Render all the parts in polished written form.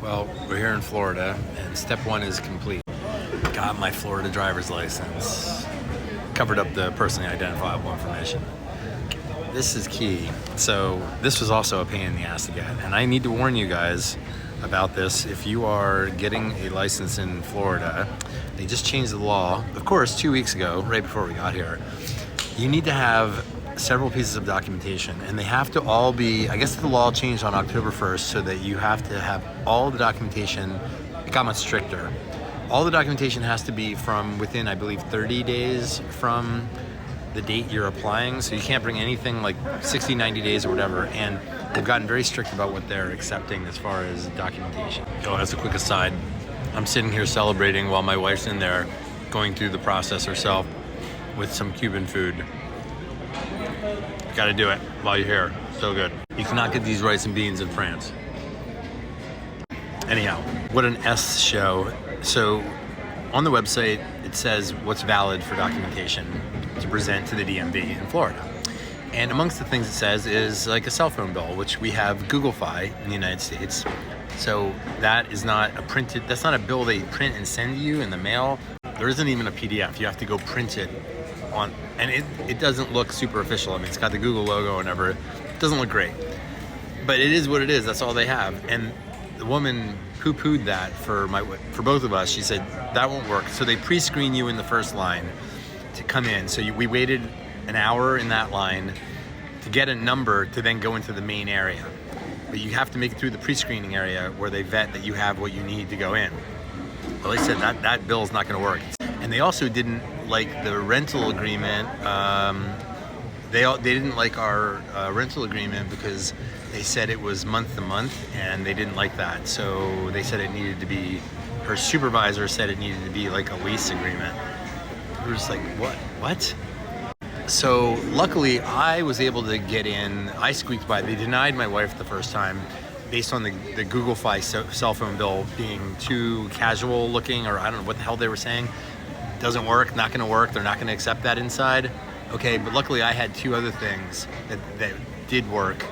Well, we're here in Florida, and step one is complete. Got my Florida driver's license. Covered up the personally identifiable information. This is key. So this was also a pain in the ass to get. And I need to warn you guys about this. If you are getting a license in Florida, they just changed the law. Of course, 2 weeks ago, right before we got here, you need to have several pieces of documentation, and they have to all be, I guess the law changed on October 1st, so that you have to have all the documentation. It got much stricter. All the documentation has to be from within, I believe, 30 days from the date you're applying, so you can't bring anything like 60, 90 days or whatever, and they've gotten very strict about what they're accepting as far as documentation. Oh, as a quick aside, I'm sitting here celebrating while my wife's in there going through the process herself with some Cuban food. Gotta do it while you're here. So good. You cannot get these rice and beans in France. Anyhow, what an S show. So on the website, it says what's valid for documentation to present to the DMV in Florida. And amongst the things it says is like a cell phone bill, which we have Google Fi in the United States. So that is not a printed, that's not a bill they print and send you in the mail. There isn't even a PDF. You have to go print it on, and it doesn't look super official. I mean, it's got the Google logo and whatever. It doesn't look great, but it is what it is. That's all they have. And the woman poo-pooed that for both of us. She said that won't work. So they pre-screen you in the first line to come in. So we waited an hour in that line to get a number to then go into the main area. But you have to make it through the pre-screening area where they vet that you have what you need to go in. Well, they said that bill's not going to work. And they also didn't like the rental agreement. They didn't like our rental agreement because they said it was month to month, and they didn't like that. So they said it needed to be, her supervisor said it needed to be like a lease agreement. We were just like, what? So luckily I was able to get in. I squeaked by. They denied my wife the first time based on the Google Fi cell phone bill being too casual looking, or I don't know what the hell they were saying. Doesn't work, not gonna work, they're not gonna accept that inside. Okay, but luckily I had two other things that did work.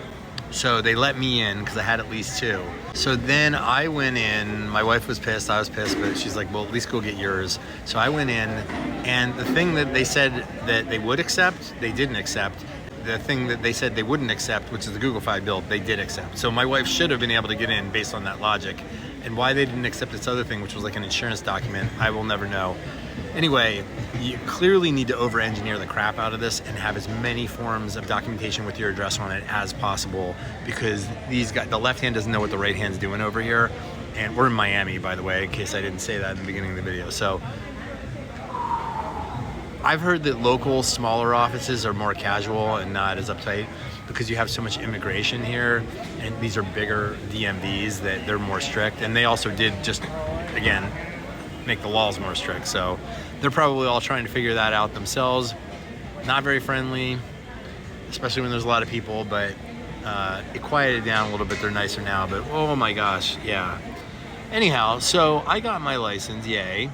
So they let me in because I had at least two. So then I went in, my wife was pissed, I was pissed, but she's like, well, at least go get yours. So I went in, and the thing that they said that they would accept, they didn't accept. The thing that they said they wouldn't accept, which is the Google Fi bill, they did accept. So my wife should have been able to get in based on that logic. And why they didn't accept this other thing, which was like an insurance document, I will never know. Anyway, you clearly need to over-engineer the crap out of this and have as many forms of documentation with your address on it as possible, because these guys, the left hand doesn't know what the right hand's doing over here. And we're in Miami, by the way, in case I didn't say that in the beginning of the video. So I've heard that local, smaller offices are more casual and not as uptight because you have so much immigration here, and these are bigger DMVs that they're more strict. And they also did just, again, make the laws more strict. So they're probably all trying to figure that out themselves. Not very friendly, especially when there's a lot of people, but it quieted down a little bit. They're nicer now, but oh my gosh, yeah. Anyhow, so I got my license, yay.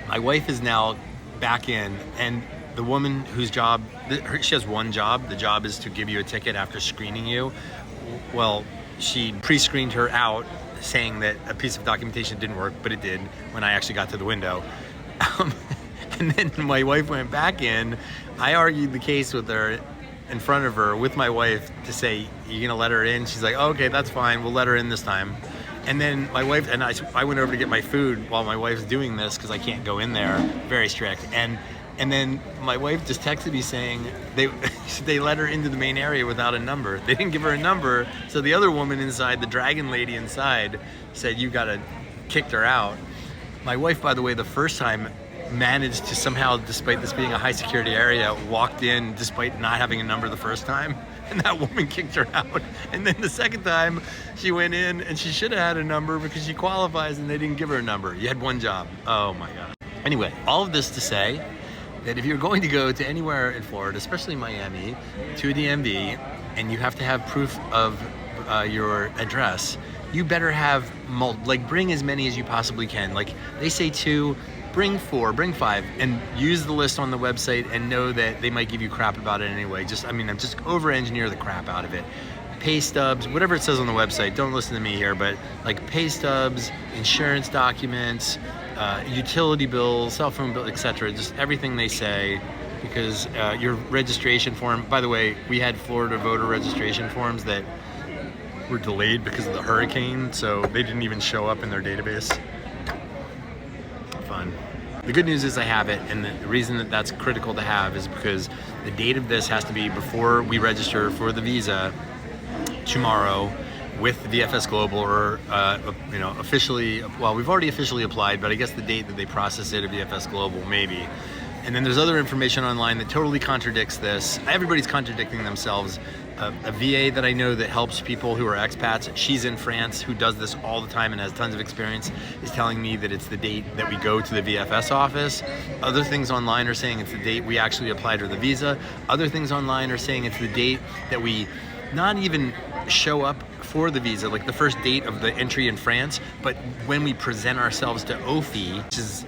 My wife is now back in, and the woman whose job, she has one job. The job is to give you a ticket after screening you. Well, she pre-screened her out saying that a piece of documentation didn't work, but it did when I actually got to the window. And then my wife went back in. I argued the case with her in front of her with my wife to say, you're gonna let her in? She's like, oh, okay, that's fine, we'll let her in this time. And then my wife and I went over to get my food while my wife's doing this because I can't go in there, very strict. And then my wife just texted me saying they let her into the main area without a number. They didn't give her a number, so the other woman inside, the dragon lady inside, said kicked her out. My wife, by the way, the first time managed to somehow, despite this being a high security area, walked in despite not having a number the first time, and that woman kicked her out. And then the second time she went in, and she should have had a number because she qualifies, and they didn't give her a number. You had one job. Oh my God. Anyway, all of this to say that if you're going to go to anywhere in Florida, especially Miami, to a DMV, and you have to have proof of your address, you better have, bring as many as you possibly can. Like they say 2, bring 4, bring 5, and use the list on the website and know that they might give you crap about it anyway. Just over-engineer the crap out of it. pay stubs, whatever it says on the website. Don't listen to me here, but like pay stubs, insurance documents, utility bills, cell phone bill, etc. Just everything they say, because your registration form. By the way, we had Florida voter registration forms that were delayed because of the hurricane, so they didn't even show up in their database. Fun. The good news is I have it, and the reason that that's critical to have is because the date of this has to be before we register for the visa tomorrow with VFS Global, or officially. Well, we've already officially applied, but I guess the date that they process it at VFS Global, maybe. And then there's other information online that totally contradicts this. Everybody's contradicting themselves. A VA that I know that helps people who are expats, she's in France, who does this all the time and has tons of experience, is telling me that it's the date that we go to the VFS office. Other things online are saying it's the date we actually applied for the visa. Other things online are saying it's the date that we not even show up for the visa, like the first date of the entry in France, but when we present ourselves to OFI, which is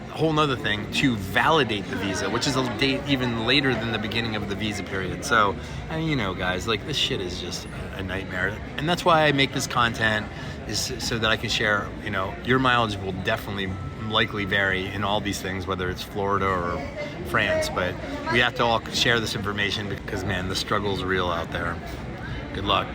a whole nother thing, to validate the visa, which is a date even later than the beginning of the visa period. So, guys, like, this shit is just a nightmare. And that's why I make this content, is so that I can share, your mileage will definitely likely vary in all these things, whether it's Florida or France, but we have to all share this information because, man, the struggle's real out there. Good luck.